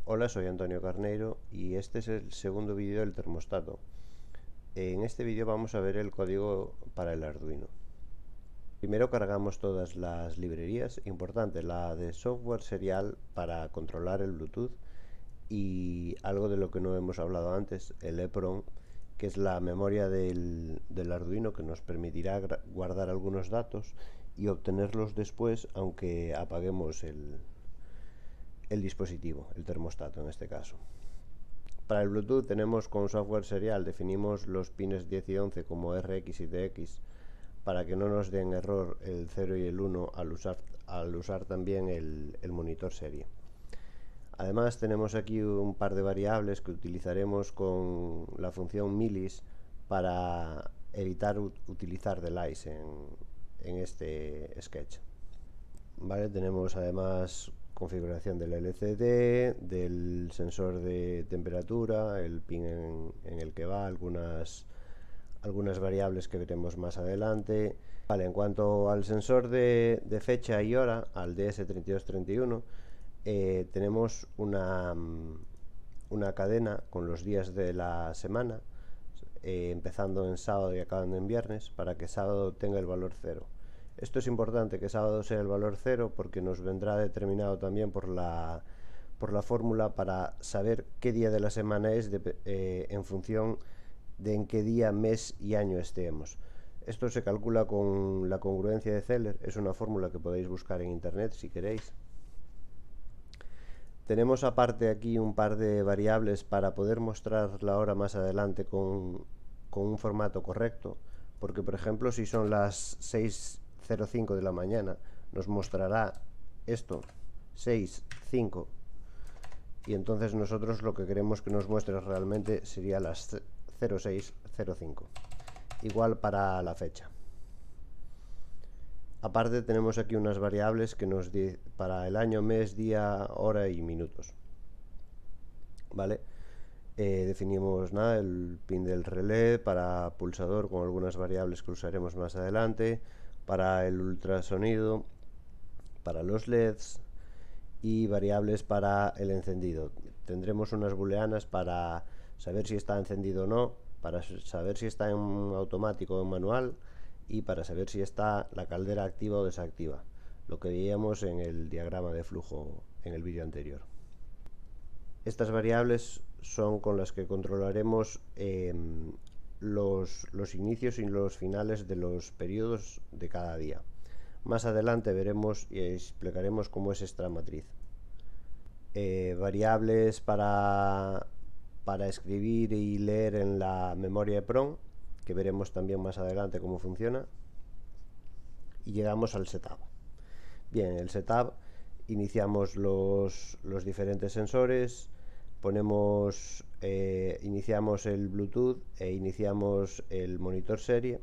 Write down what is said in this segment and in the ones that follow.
Hola, soy Antonio Carneiro y este es el segundo vídeo del termostato. En este vídeo vamos a ver el código para el Arduino. Primero cargamos todas las librerías, importante, la de software serial para controlar el Bluetooth y algo de lo que no hemos hablado antes, el EEPROM, que es la memoria del Arduino que nos permitirá guardar algunos datos y obtenerlos después aunque apaguemos el dispositivo, el termostato en este caso. Para el Bluetooth tenemos con software serial, definimos los pines 10 y 11 como RX y TX para que no nos den error el 0 y el 1 al usar también el monitor serie. Además tenemos aquí un par de variables que utilizaremos con la función milis para evitar utilizar delays en este sketch. Vale, tenemos además configuración del LCD, del sensor de temperatura, el pin en el que va, algunas variables que veremos más adelante. Vale, en cuanto al sensor de fecha y hora, al DS3231, tenemos una cadena con los días de la semana, empezando en sábado y acabando en viernes, para que sábado tenga el valor 0. Esto es importante, que sábado sea el valor 0, porque nos vendrá determinado también por la fórmula para saber qué día de la semana es en función de en qué día, mes y año estemos. Esto se calcula con la congruencia de Zeller, es una fórmula que podéis buscar en internet si queréis. Tenemos aparte aquí un par de variables para poder mostrar la hora más adelante con un formato correcto, porque por ejemplo si son las 6:05 de la mañana nos mostrará esto 6:05 y entonces nosotros lo que queremos que nos muestre realmente sería las 06:05. Igual para la fecha. Aparte tenemos aquí unas variables que nos para el año, mes, día, hora y minutos. ¿Vale? Definimos el pin del relé para pulsador con algunas variables que usaremos más adelante, para el ultrasonido, para los LEDs y variables para el encendido. Tendremos unas booleanas para saber si está encendido o no, para saber si está en automático o en manual y para saber si está la caldera activa o desactiva, lo que veíamos en el diagrama de flujo en el vídeo anterior. Estas variables son con las que controlaremos los inicios y los finales de los periodos de cada día. Más adelante veremos y explicaremos cómo es esta matriz. Variables para escribir y leer en la memoria EEPROM, que veremos también más adelante cómo funciona. Y llegamos al setup. Bien, el setup, iniciamos los diferentes sensores, iniciamos el Bluetooth e iniciamos el monitor serie.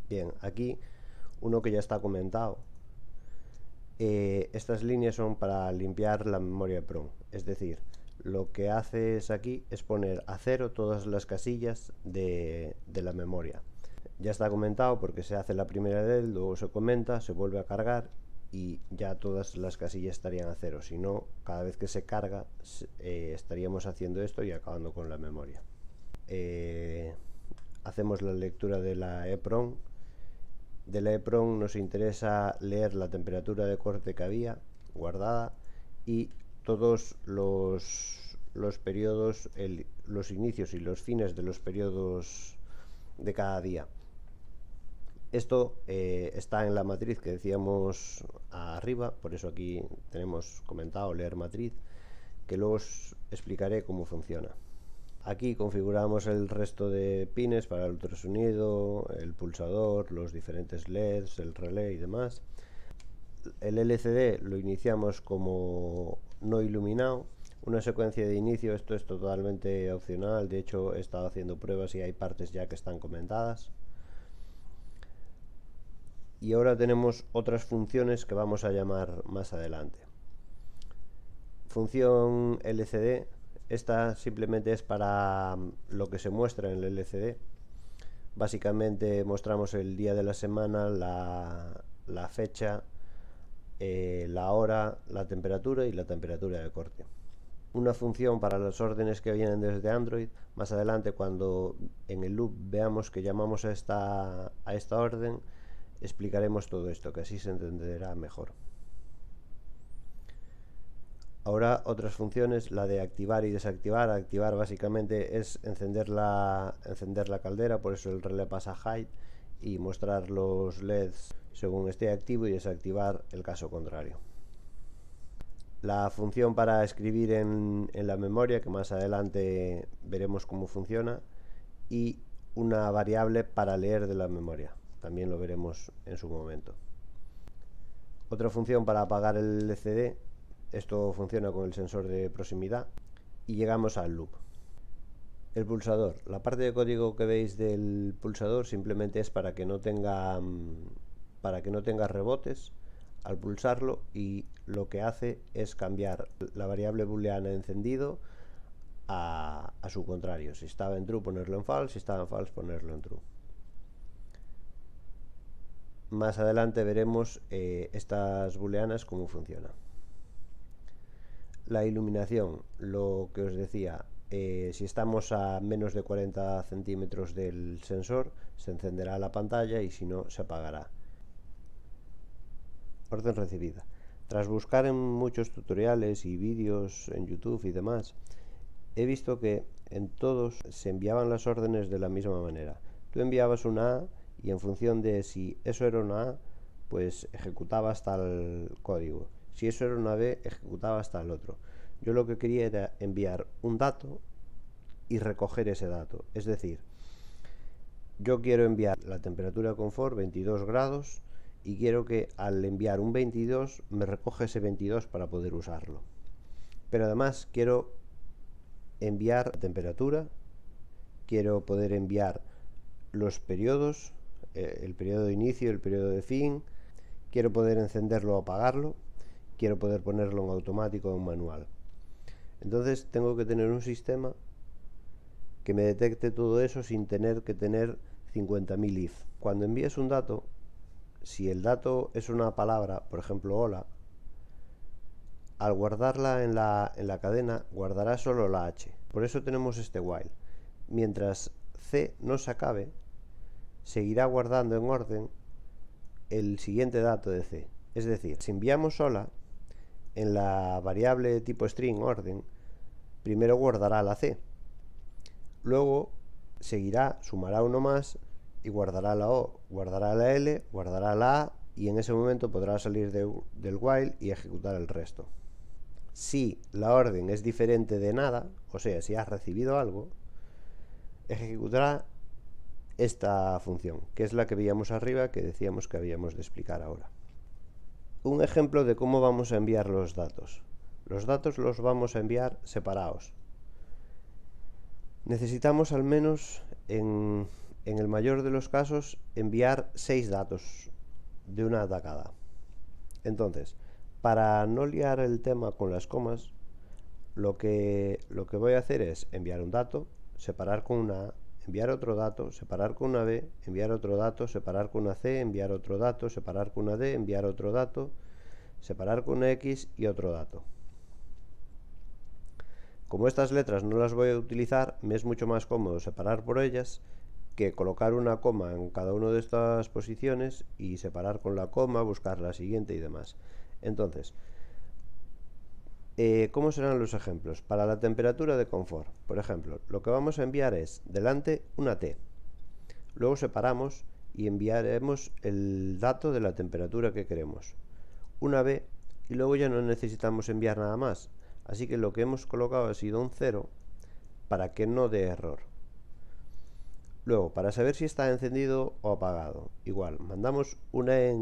Bien, aquí uno que ya está comentado. Estas líneas son para limpiar la memoria EEPROM, es decir, lo que haces aquí es poner a cero todas las casillas de la memoria. Ya está comentado porque se hace la primera de él, luego se comenta, se vuelve a cargar y ya todas las casillas estarían a cero. Si no, cada vez que se carga estaríamos haciendo esto y acabando con la memoria. Hacemos la lectura de la EEPROM. De la EEPROM nos interesa leer la temperatura de corte que había guardada y todos los periodos, los inicios y los fines de los periodos de cada día. Esto está en la matriz que decíamos arriba, por eso aquí tenemos comentado leer matriz, que luego os explicaré cómo funciona. Aquí configuramos el resto de pines para el ultrasonido, el pulsador, los diferentes LEDs, el relé y demás. El LCD lo iniciamos como no iluminado. Una secuencia de inicio, esto es totalmente opcional, de hecho he estado haciendo pruebas y hay partes ya que están comentadas. Y ahora tenemos otras funciones que vamos a llamar más adelante. Función LCD, esta simplemente es para lo que se muestra en el LCD. Básicamente mostramos el día de la semana, la fecha, la hora, la temperatura y la temperatura de corte. una función para las órdenes que vienen desde Android. Más adelante, cuando en el loop veamos que llamamos a esta orden, explicaremos todo esto, que así se entenderá mejor. Ahora otras funciones, la de activar y desactivar. Activar básicamente es encender la caldera, por eso el relé pasa a hide y mostrar los LEDs según esté activo, y desactivar el caso contrario. La función para escribir en la memoria, que más adelante veremos cómo funciona, y una variable para leer de la memoria, también lo veremos en su momento. Otra función para apagar el LCD, esto funciona con el sensor de proximidad, y llegamos al loop. El pulsador, la parte de código que veis del pulsador simplemente es para que no tenga rebotes al pulsarlo, y lo que hace es cambiar la variable booleana encendido a su contrario. Si estaba en true, ponerlo en false; si estaba en false, ponerlo en true. Más adelante veremos estas booleanas cómo funcionan. La iluminación, lo que os decía, si estamos a menos de 40 centímetros del sensor, se encenderá la pantalla, y si no, se apagará. Orden recibida. Tras buscar en muchos tutoriales y vídeos en YouTube y demás, he visto que en todos se enviaban las órdenes de la misma manera. Tú enviabas una A, y en función de si eso era una A, pues ejecutaba hasta el código. Si eso era una B, ejecutaba hasta el otro. Yo lo que quería era enviar un dato y recoger ese dato. Es decir, yo quiero enviar la temperatura de confort 22 grados, y quiero que al enviar un 22 me recoja ese 22 para poder usarlo. Pero además quiero enviar temperatura, quiero poder enviar los periodos, el periodo de inicio, el periodo de fin, quiero poder encenderlo o apagarlo, quiero poder ponerlo en automático o en manual. Entonces tengo que tener un sistema que me detecte todo eso sin tener que tener 50.000 if. Cuando envíes un dato, si el dato es una palabra, por ejemplo hola, al guardarla en la cadena, guardará solo la H. Por eso tenemos este while. Mientras C no se acabe, seguirá guardando en orden el siguiente dato de C. Es decir, si enviamos hola, en la variable tipo string orden, primero guardará la C, luego seguirá, sumará uno más y guardará la O, guardará la L, guardará la A, y en ese momento podrá salir del while y ejecutar el resto. Si la orden es diferente de nada, o sea, si has recibido algo, ejecutará esta función, que es la que veíamos arriba, que decíamos que habíamos de explicar ahora. Un ejemplo de cómo vamos a enviar los datos. Los datos los vamos a enviar separados. Necesitamos al menos, en el mayor de los casos, enviar 6 datos de una atacada. Entonces, para no liar el tema con las comas, lo que voy a hacer es enviar un dato, separar con una A, enviar otro dato, separar con una B, enviar otro dato, separar con una C, enviar otro dato, separar con una D, enviar otro dato, separar con una X y otro dato. Como estas letras no las voy a utilizar, me es mucho más cómodo separar por ellas que colocar una coma en cada una de estas posiciones y separar con la coma, buscar la siguiente y demás. Entonces, ¿cómo serán los ejemplos? Para la temperatura de confort, por ejemplo, lo que vamos a enviar es delante una T, luego separamos y enviaremos el dato de la temperatura que queremos, una B, y luego ya no necesitamos enviar nada más, así que lo que hemos colocado ha sido un 0 para que no dé error. Luego, para saber si está encendido o apagado, igual, mandamos una E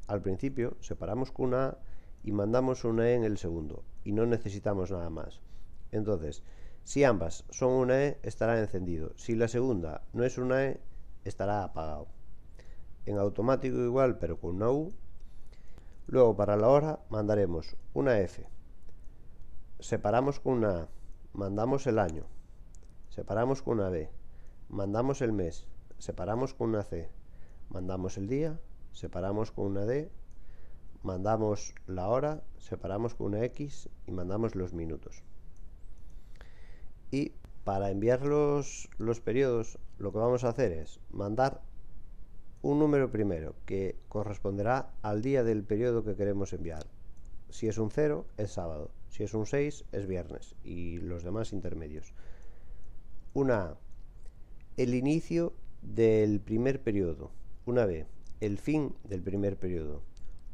al principio, separamos con una A y mandamos una E en el segundo, y no necesitamos nada más. Entonces, si ambas son una E, estará encendido. Si la segunda no es una E, estará apagado. En automático igual, pero con una U. Luego, para la hora, mandaremos una F. Separamos con una A, mandamos el año. Separamos con una B, mandamos el mes. Separamos con una C, mandamos el día. Separamos con una D, mandamos la hora. Separamos con una X y mandamos los minutos. Y para enviar los periodos, lo que vamos a hacer es mandar un número primero que corresponderá al día del periodo que queremos enviar. Si es un 0 es sábado, si es un 6 es viernes y los demás intermedios. Una A, el inicio del primer periodo. Una B, el fin del primer periodo.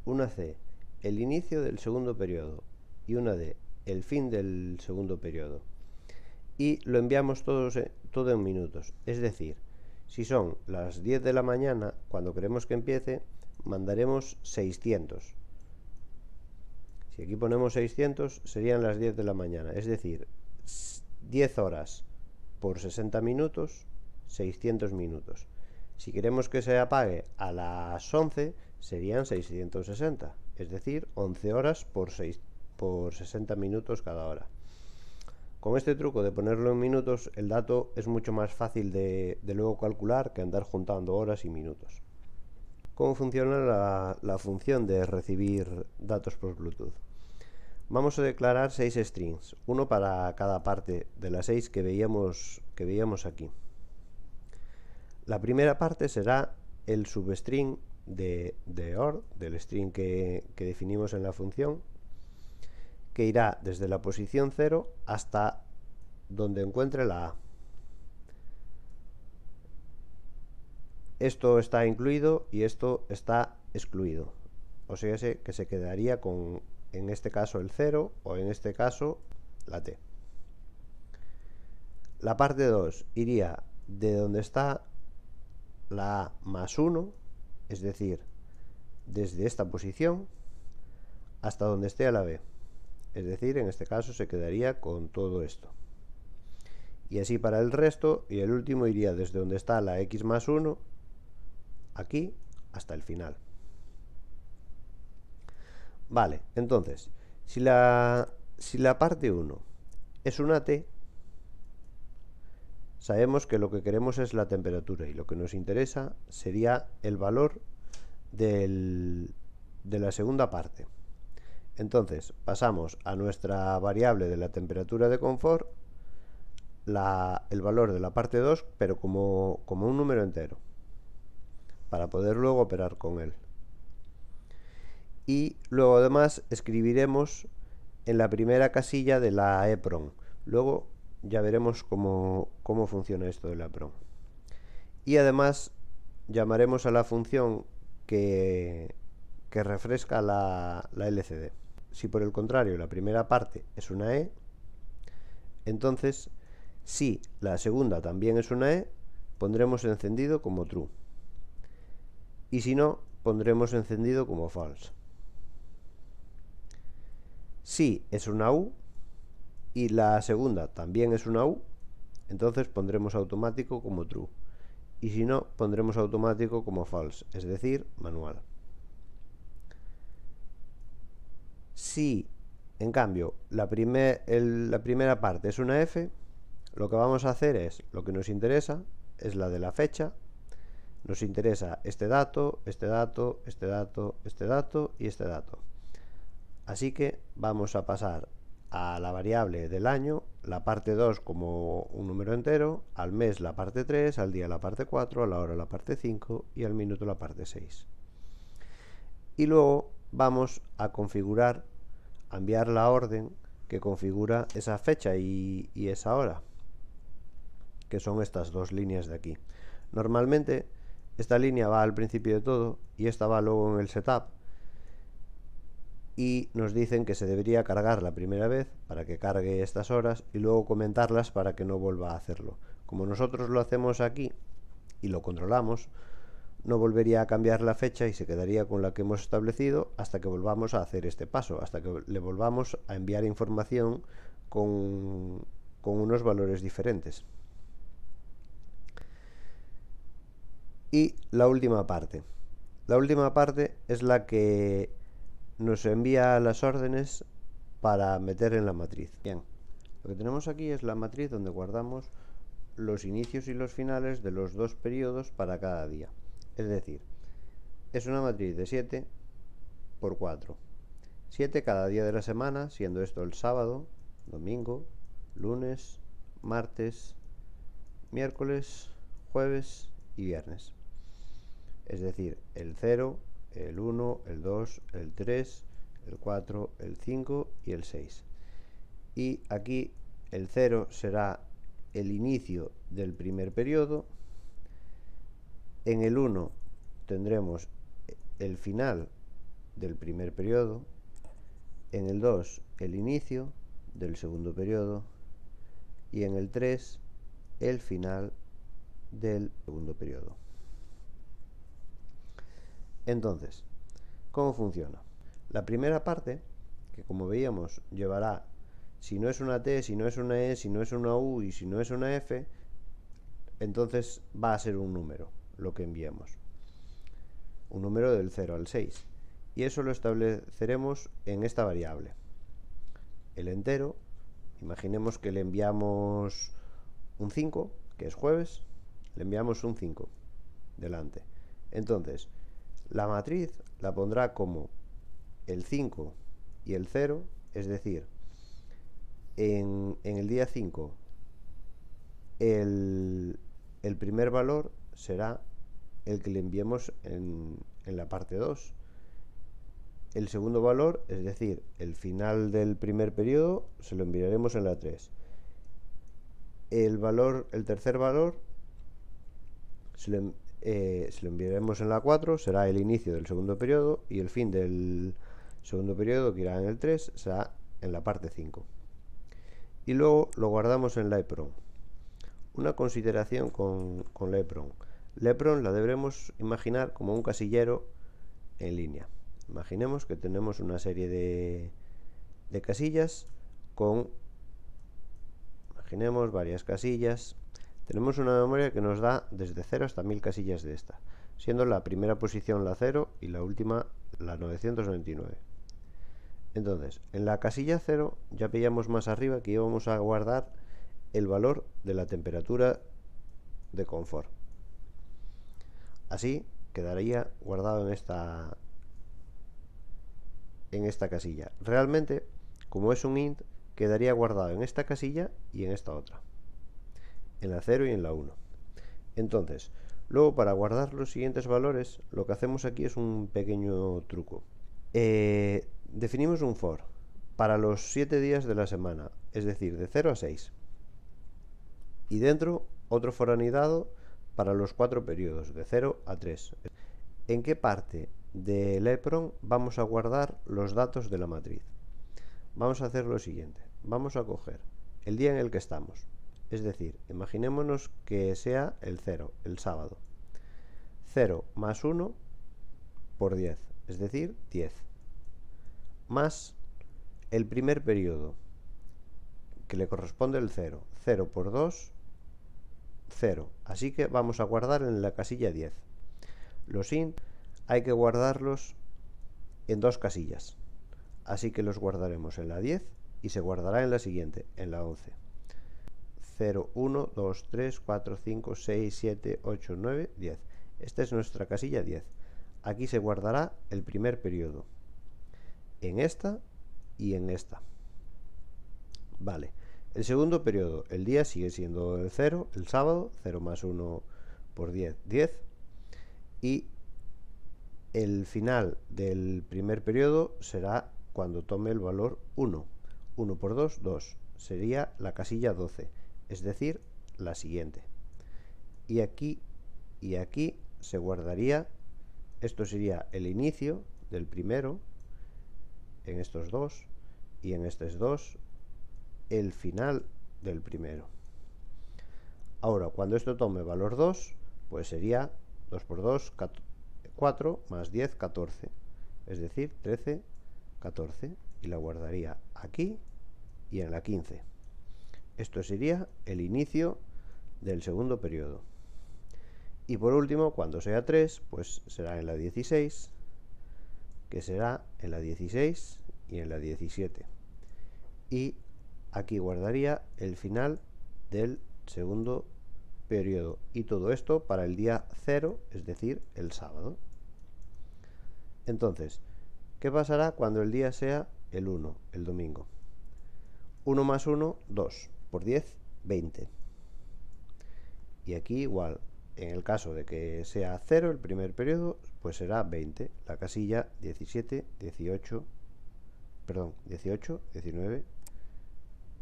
Una C, el inicio del segundo periodo. Y una D, el fin del segundo periodo. Y lo enviamos todo en minutos. Es decir, si son las 10 de la mañana, cuando queremos que empiece, mandaremos 600. Si aquí ponemos 600, serían las 10 de la mañana. Es decir, 10 horas por 60 minutos, 600 minutos. Si queremos que se apague a las 11, serían 660. Es decir, 11 horas por 60 minutos cada hora. Con este truco de ponerlo en minutos, el dato es mucho más fácil de luego calcular que andar juntando horas y minutos. ¿Cómo funciona la función de recibir datos por Bluetooth? Vamos a declarar 6 strings, uno para cada parte de las 6 que veíamos aquí. La primera parte será el substring de OR, del string que definimos en la función, que irá desde la posición 0 hasta donde encuentre la A. Esto está incluido y esto está excluido. O sea que se quedaría con, en este caso, el 0 o en este caso la T. La parte 2 iría de donde está la A más 1, es decir, desde esta posición hasta donde esté la B. Es decir, en este caso se quedaría con todo esto. Y así para el resto, y el último iría desde donde está la X más 1, aquí, hasta el final. Vale, entonces, si la parte 1 es una T, sabemos que lo que queremos es la temperatura y lo que nos interesa sería el valor de la segunda parte. Entonces pasamos a nuestra variable de la temperatura de confort el valor de la parte 2, pero como un número entero, para poder luego operar con él. Y luego además escribiremos en la primera casilla de la EEPROM. Luego ya veremos cómo funciona esto de la EEPROM. Y además llamaremos a la función que refresca la LCD. Si por el contrario la primera parte es una E, entonces si la segunda también es una E, pondremos encendido como true. Y si no, pondremos encendido como false. Si es una U y la segunda también es una U, entonces pondremos automático como true. Y si no, pondremos automático como false, es decir, manual. Si, en cambio, la primera parte es una F, lo que vamos a hacer es, lo que nos interesa es la de la fecha. Nos interesa este dato, este dato, este dato, este dato y este dato. Así que vamos a pasar a la variable del año, la parte 2 como un número entero, al mes la parte 3, al día la parte 4, a la hora la parte 5 y al minuto la parte 6. Y luego vamos a configurar, a enviar la orden que configura esa fecha y esa hora, que son estas dos líneas de aquí. Normalmente esta línea va al principio de todo y esta va luego en el setup, y nos dicen que se debería cargar la primera vez para que cargue estas horas y luego comentarlas para que no vuelva a hacerlo. Como nosotros lo hacemos aquí y lo controlamos, no volvería a cambiar la fecha y se quedaría con la que hemos establecido hasta que volvamos a hacer este paso, hasta que le volvamos a enviar información con unos valores diferentes. Y la última parte. La última parte es la que nos envía las órdenes para meter en la matriz. Bien, lo que tenemos aquí es la matriz donde guardamos los inicios y los finales de los dos periodos para cada día. Es decir, es una matriz de 7 por 4. 7 cada día de la semana, siendo esto el sábado, domingo, lunes, martes, miércoles, jueves y viernes. Es decir, el 0, el 1, el 2, el 3, el 4, el 5 y el 6. Y aquí el 0 será el inicio del primer periodo. En el 1 tendremos el final del primer periodo. En el 2 el inicio del segundo periodo. Y en el 3 el final del segundo periodo. Entonces, ¿cómo funciona? La primera parte, que como veíamos llevará, si no es una T, si no es una E, si no es una U y si no es una F, entonces va a ser un número lo que enviamos. Un número del 0 al 6. Y eso lo estableceremos en esta variable. El entero, imaginemos que le enviamos un 5, que es jueves, le enviamos un 5 delante. Entonces, la matriz la pondrá como el 5 y el 0, es decir, en el día 5 el primer valor será el que le enviemos en la parte 2. El segundo valor, es decir, el final del primer periodo, se lo enviaremos en la 3. El tercer valor se lo enviaremos en la 4, será el inicio del segundo periodo, y el fin del segundo periodo, que irá en el 3, será en la parte 5. Y luego lo guardamos en la EPROM. Una consideración con la EPROM. La EPROM la deberemos imaginar como un casillero en línea. Imaginemos que tenemos una serie de casillas con, imaginemos varias casillas. Tenemos una memoria que nos da desde 0 hasta 1000 casillas de esta, siendo la primera posición la 0 y la última la 999. Entonces, en la casilla 0 ya veíamos más arriba que íbamos a guardar el valor de la temperatura de confort. Así quedaría guardado en esta casilla. Realmente, como es un int, quedaría guardado en esta casilla y en esta otra, en la 0 y en la 1. Entonces, luego para guardar los siguientes valores, lo que hacemos aquí es un pequeño truco. Definimos un for para los 7 días de la semana, es decir, de 0 a 6. Y dentro otro for anidado para los 4 periodos, de 0 a 3. ¿En qué parte del EPROM vamos a guardar los datos de la matriz? Vamos a hacer lo siguiente. Vamos a coger el día en el que estamos. Es decir, imaginémonos que sea el 0, el sábado. 0 más 1 por 10, es decir, 10. Más el primer periodo, que le corresponde el 0. 0 por 2, 0. Así que vamos a guardar en la casilla 10. Los int hay que guardarlos en 2 casillas. Así que los guardaremos en la 10 y se guardará en la siguiente, en la 11. 0, 1, 2, 3, 4, 5, 6, 7, 8, 9, 10. Esta es nuestra casilla 10. Aquí se guardará el primer periodo. En esta y en esta. Vale. El segundo periodo, el día sigue siendo el 0, el sábado, 0 más 1 por 10, 10. Y el final del primer periodo será cuando tome el valor 1. 1 por 2, 2. Sería la casilla 12, es decir, la siguiente. Y aquí se guardaría, esto sería el inicio del primero, en estos dos, y en estos dos, el final del primero. Ahora, cuando esto tome valor 2, pues sería 2 por 2, 4, más 10, 14. Es decir, 13, 14. Y la guardaría aquí y en la 15. Esto sería el inicio del segundo periodo. Y por último, cuando sea 3, pues será en la 16, que será en la 16 y en la 17. Y aquí guardaría el final del segundo periodo. Y todo esto para el día 0, es decir, el sábado. Entonces, ¿qué pasará cuando el día sea el 1, el domingo? 1 más 1, 2. Por 10, 20. Y aquí igual, en el caso de que sea 0 el primer periodo, pues será 20. La casilla 17, 18, 19,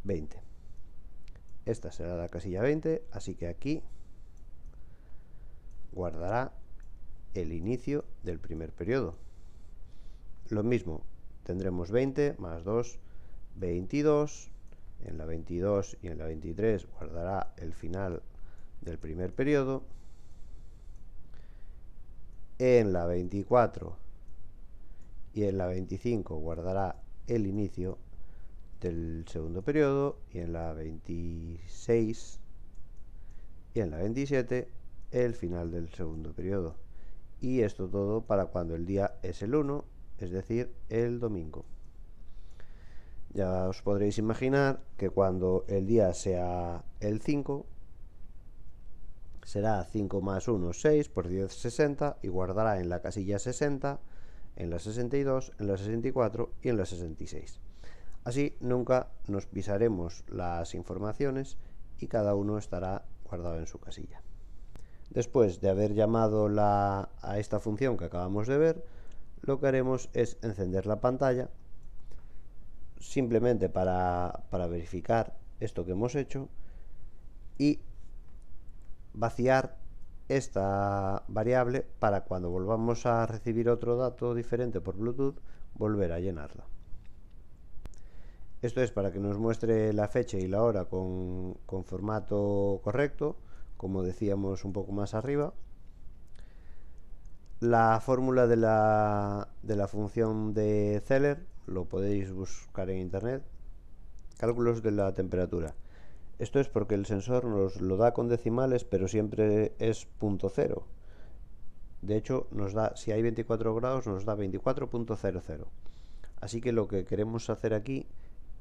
20. Esta será la casilla 20, así que aquí guardará el inicio del primer periodo. Lo mismo, tendremos 20 más 2, 22. En la 22 y en la 23 guardará el final del primer periodo. En la 24 y en la 25 guardará el inicio del segundo periodo, y en la 26 y en la 27 el final del segundo periodo. Y esto todo para cuando el día es el 1, es decir, el domingo. Ya os podréis imaginar que cuando el día sea el 5, será 5 más 1, 6, por 10, 60, y guardará en la casilla 60, en la 62, en la 64 y en la 66. Así nunca nos pisaremos las informaciones y cada uno estará guardado en su casilla. Después de haber llamado a esta función que acabamos de ver, lo que haremos es encender la pantalla, simplemente para verificar esto que hemos hecho, y vaciar esta variable para cuando volvamos a recibir otro dato diferente por Bluetooth, volver a llenarla. Esto es para que nos muestre la fecha y la hora con formato correcto, como decíamos un poco más arriba. La fórmula de la función de Zeller lo podéis buscar en internet. Cálculos de la temperatura. Esto es porque el sensor nos lo da con decimales, pero siempre es 0.0. De hecho, nos da, si hay 24 grados, nos da 24.00. Así que lo que queremos hacer aquí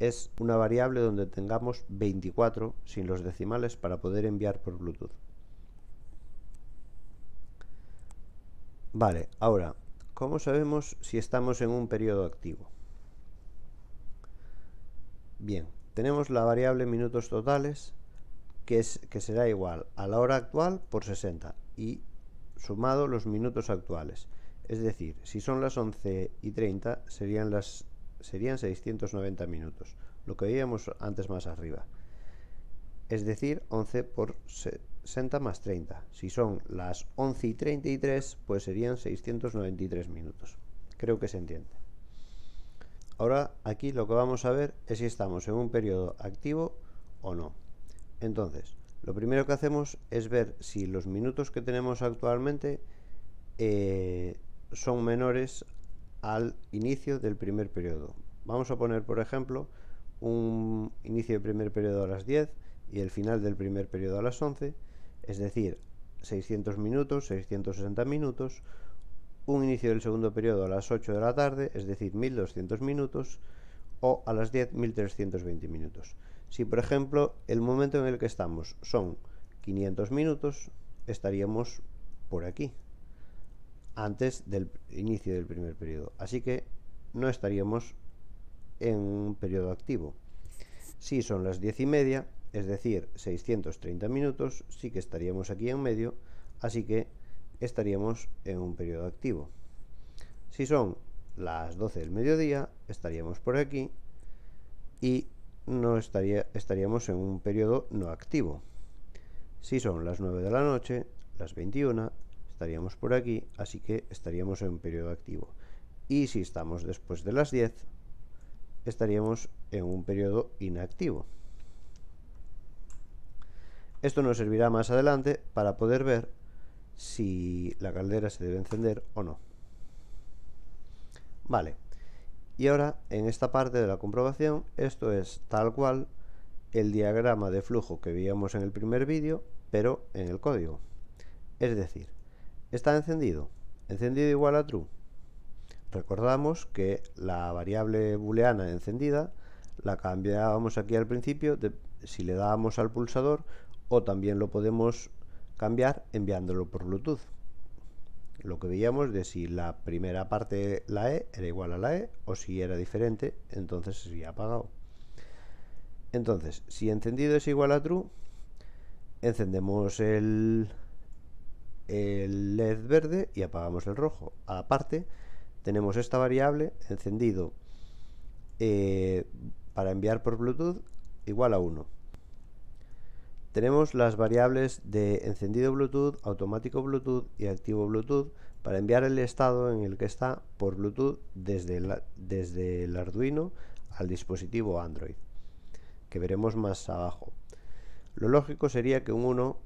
es una variable donde tengamos 24 sin los decimales para poder enviar por Bluetooth. Vale, ahora, ¿cómo sabemos si estamos en un periodo activo? Bien, tenemos la variable minutos totales, que será igual a la hora actual por 60 y sumado los minutos actuales. Es decir, si son las 11:30 serían 690 minutos, lo que veíamos antes más arriba. Es decir, 11 por 60 más 30. Si son las 11:33, pues serían 693 minutos. Creo que se entiende. Ahora aquí lo que vamos a ver es si estamos en un periodo activo o no. Entonces, lo primero que hacemos es ver si los minutos que tenemos actualmente son menores al inicio del primer periodo. Vamos a poner, por ejemplo, un inicio del primer periodo a las 10 y el final del primer periodo a las 11, es decir, 600 minutos, 660 minutos, un inicio del segundo periodo a las 8 de la tarde, es decir, 1200 minutos, o a las 10, 1320 minutos. Si, por ejemplo, el momento en el que estamos son 500 minutos, estaríamos por aquí, antes del inicio del primer periodo. Así que no estaríamos en un periodo activo. Si son las 10:30, es decir, 630 minutos, sí que estaríamos aquí en medio, así que estaríamos en un periodo activo. Si son las 12 del mediodía, estaríamos por aquí y no estaríamos en un periodo no activo. Si son las 9 de la noche, las 21, estaríamos por aquí, así que estaríamos en un periodo activo. Y si estamos después de las 10, estaríamos en un periodo inactivo. Esto nos servirá más adelante para poder ver si la caldera se debe encender o no. Vale, y ahora en esta parte de la comprobación, esto es tal cual el diagrama de flujo que veíamos en el primer vídeo, pero en el código. Es decir, está encendido igual a true. Recordamos que la variable booleana encendida la cambiábamos aquí al principio si le dábamos al pulsador, o también lo podemos cambiar enviándolo por Bluetooth. Lo que veíamos de si la primera parte, la E, era igual a la E, o si era diferente, entonces sería apagado. Entonces, si encendido es igual a true, encendemos el LED verde y apagamos el rojo. Aparte, tenemos esta variable encendido para enviar por Bluetooth igual a 1. Tenemos las variables de encendido Bluetooth, automático Bluetooth y activo Bluetooth para enviar el estado en el que está por Bluetooth desde el Arduino al dispositivo Android, que veremos más abajo. Lo lógico sería que un 1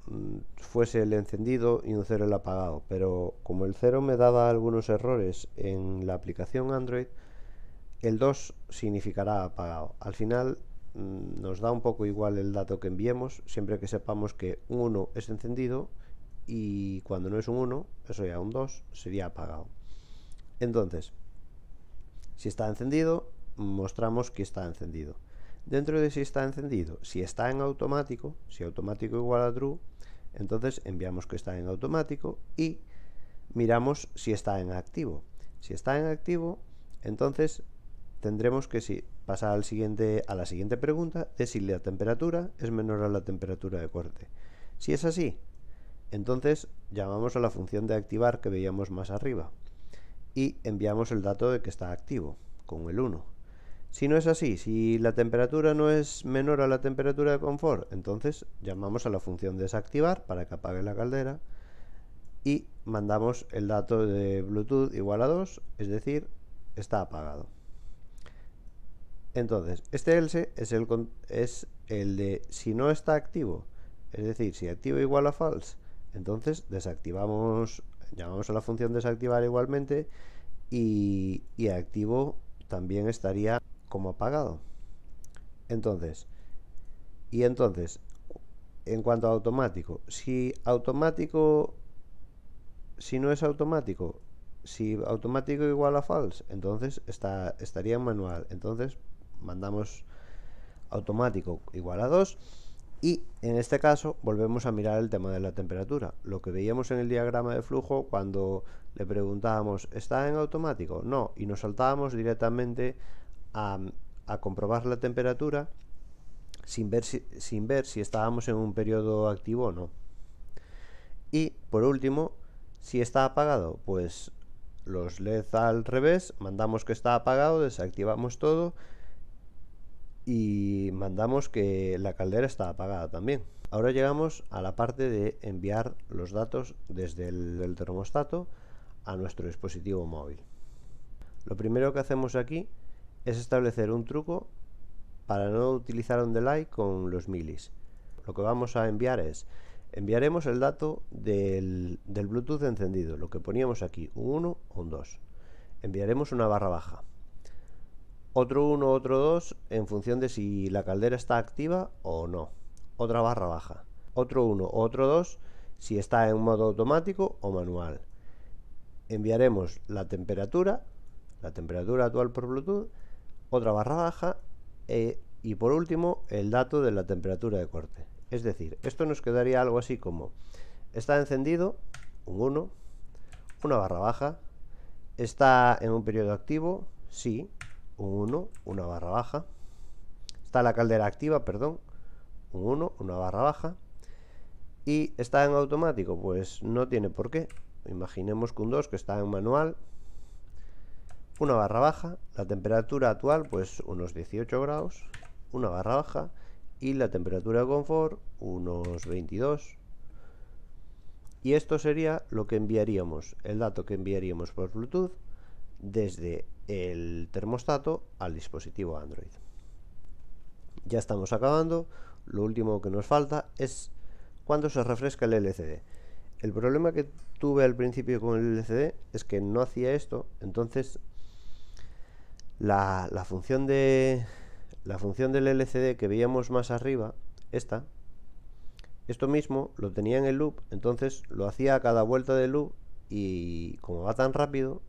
fuese el encendido y un 0 el apagado, pero como el 0 me daba algunos errores en la aplicación Android, el 2 significará apagado. Al final nos da un poco igual el dato que enviemos, siempre que sepamos que un 1 es encendido y cuando no es un 1, eso ya un 2, sería apagado. Entonces, si está encendido, mostramos que está encendido. Dentro de si está encendido, si está en automático, si automático igual a true, entonces enviamos que está en automático y miramos si está en activo. Si está en activo, entonces tendremos que pasar a la siguiente pregunta de si la temperatura es menor a la temperatura de corte. Si es así, entonces llamamos a la función de activar que veíamos más arriba y enviamos el dato de que está activo con el 1. Si no es así, si la temperatura no es menor a la temperatura de confort, entonces llamamos a la función desactivar para que apague la caldera y mandamos el dato de Bluetooth igual a 2, es decir, está apagado. Entonces, este else es el de si no está activo, es decir, si activo igual a false, entonces desactivamos, llamamos a la función desactivar igualmente y activo también estaría como apagado. Entonces, en cuanto a automático, si no es automático, si automático igual a false, entonces estaría en manual. Entonces mandamos automático igual a 2 y en este caso volvemos a mirar el tema de la temperatura, lo que veíamos en el diagrama de flujo cuando le preguntábamos ¿está en automático? No, y nos saltábamos directamente a comprobar la temperatura sin ver si estábamos en un periodo activo o no. Y por último, si está apagado, pues los LEDs al revés, mandamos que está apagado, desactivamos todo y mandamos que la caldera está apagada también. Ahora llegamos a la parte de enviar los datos desde el termostato a nuestro dispositivo móvil. Lo primero que hacemos aquí es establecer un truco para no utilizar un delay con los milis. Lo que vamos a enviar enviaremos el dato del Bluetooth encendido, lo que poníamos aquí, un 1 o un 2. Enviaremos una barra baja. Otro 1, otro 2 en función de si la caldera está activa o no. Otra barra baja. Otro 1 o otro 2 si está en modo automático o manual. Enviaremos la temperatura actual por Bluetooth, otra barra baja y por último el dato de la temperatura de corte. Es decir, esto nos quedaría algo así como está encendido, un 1, una barra baja, está en un periodo activo, sí, un 1, una barra baja, está la caldera activa, perdón, un 1, una barra baja, y está en automático, pues no tiene por qué. Imaginemos que un 2 que está en manual, una barra baja, la temperatura actual pues unos 18 grados, una barra baja y la temperatura de confort unos 22. Y esto sería lo que enviaríamos, el dato que enviaríamos por Bluetooth desde el termostato al dispositivo Android. Ya estamos acabando, lo último que nos falta es cuando se refresca el LCD. El problema que tuve al principio con el LCD es que no hacía esto, entonces la función del LCD que veíamos más arriba, esto mismo lo tenía en el loop, entonces lo hacía a cada vuelta del loop y como va tan rápido,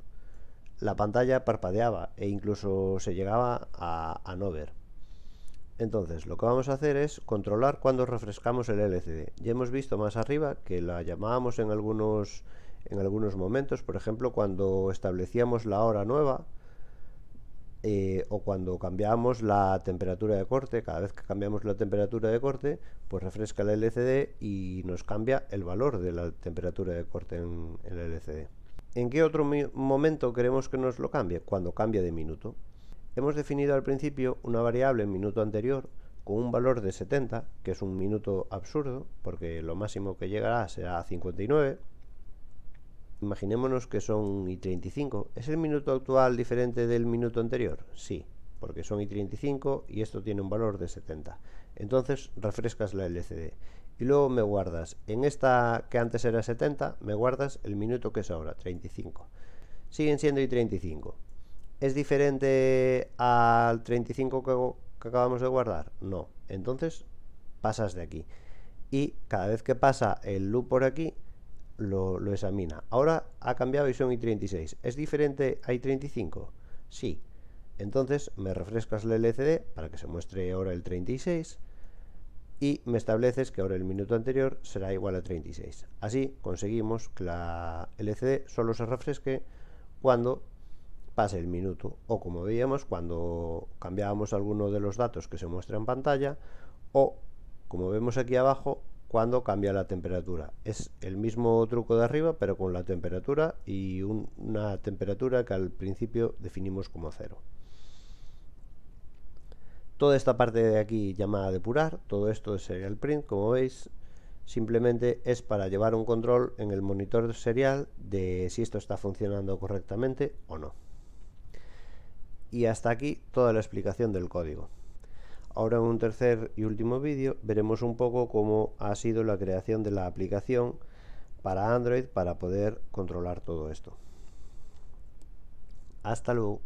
la pantalla parpadeaba e incluso se llegaba a no ver. Entonces lo que vamos a hacer es controlar cuando refrescamos el LCD. Ya hemos visto más arriba que la llamábamos en algunos momentos, por ejemplo cuando establecíamos la hora nueva, o cuando cambiamos la temperatura de corte. Cada vez que cambiamos la temperatura de corte, pues refresca el LCD y nos cambia el valor de la temperatura de corte en el LCD. ¿En qué otro momento queremos que nos lo cambie? Cuando cambia de minuto. Hemos definido al principio una variable en minuto anterior con un valor de 70, que es un minuto absurdo, porque lo máximo que llegará será 59. Imaginémonos que son y35. ¿Es el minuto actual diferente del minuto anterior? Sí, porque son y35 y esto tiene un valor de 70. Entonces refrescas la LCD y luego me guardas en esta que antes era 70, me guardas el minuto que es ahora, 35. Siguen siendo y35. ¿Es diferente al 35 que acabamos de guardar? No. Entonces pasas de aquí. Y cada vez que pasa el loop por aquí, lo examina. Ahora ha cambiado y son i36. ¿Es diferente a i35? Sí. Entonces me refrescas la LCD para que se muestre ahora el 36 y me estableces que ahora el minuto anterior será igual a 36. Así conseguimos que la LCD solo se refresque cuando pase el minuto, o como veíamos cuando cambiábamos alguno de los datos que se muestra en pantalla, o como vemos aquí abajo cuando cambia la temperatura. Es el mismo truco de arriba pero con la temperatura y una temperatura que al principio definimos como 0. Toda esta parte de aquí llamada depurar, todo esto es serial print, como veis, simplemente es para llevar un control en el monitor serial de si esto está funcionando correctamente o no. Y hasta aquí toda la explicación del código. Ahora en un tercer y último vídeo veremos un poco cómo ha sido la creación de la aplicación para Android para poder controlar todo esto. Hasta luego.